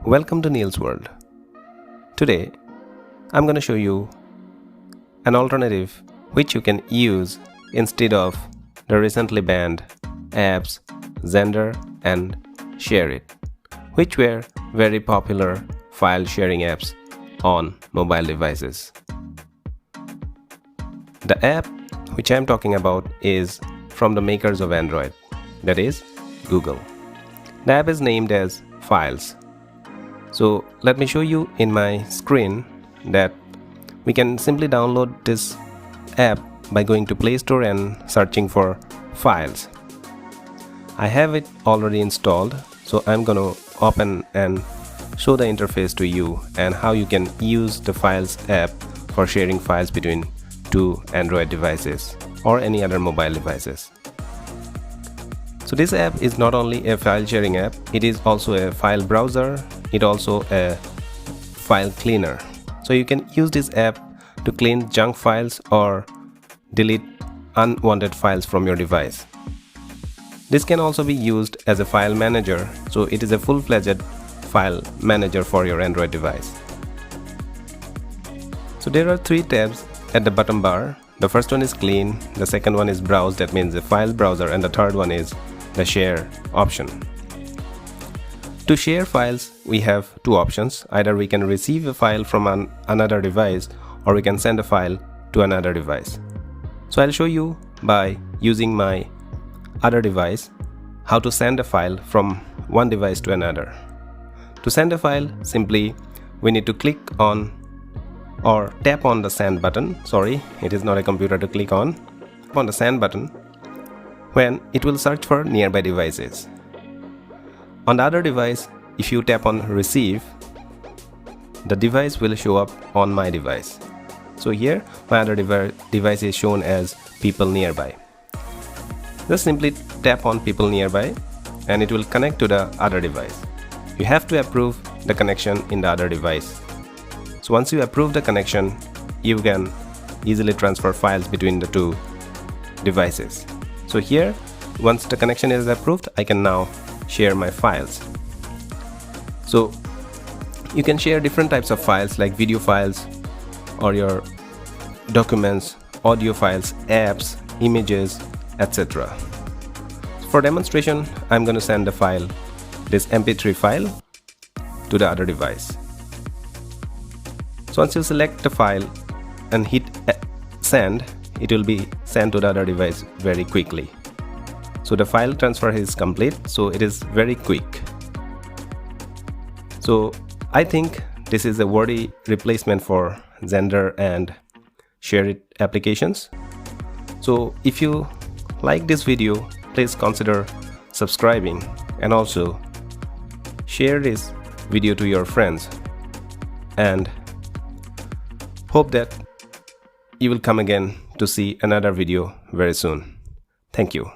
Welcome to Neil's World. Today, I'm going to show you an alternative which you can use instead of the recently banned apps Xender and ShareIt, which were very popular file sharing apps on mobile devices. The app which I'm talking about is from the makers of Android, that is Google. The app is named as Files. So let me show you in my screen that we can simply download this app by going to Play Store and searching for Files. I have it already installed, so I'm gonna open and show the interface to you and how you can use the Files app for sharing files between two Android devices or any other mobile devices. So this app is not only a file sharing app, it is also a file browser, it also a file cleaner. So you can use this app to clean junk files or delete unwanted files from your device. This can also be used as a file manager, so it is a full-fledged file manager for your Android device. So there are three tabs at the bottom bar. The first one is clean, the second one is browse, that means the file browser, and the third one is the share option. To share files, we have two options. Either we can receive a file from another device or we can send a file to another device. So I'll show you by using my other device how to send a file from one device to another. To send a file, simply we need to click on or tap on the send button. Sorry, it is not a computer to click on. Tap on the send button when it will search for nearby devices. On the other device, if you tap on receive, the device will show up on my device. So here my other device is shown as people nearby. Just simply tap on people nearby and it will connect to the other device. You have to approve the connection in the other device. So once you approve the connection, you can easily transfer files between the two devices. So here, once the connection is approved, I can now share my files. So you can share different types of files like video files or your documents, audio files, apps, images, etc. For demonstration, I'm going to send the file, this MP3 file, to the other device. So once you select the file and hit send, it will be sent to the other device very quickly. So the file transfer is complete, so it is very quick. So I think this is a worthy replacement for Xender and ShareIt applications. So if you like this video, please consider subscribing and also share this video to your friends, and hope that you will come again to see another video very soon. Thank you.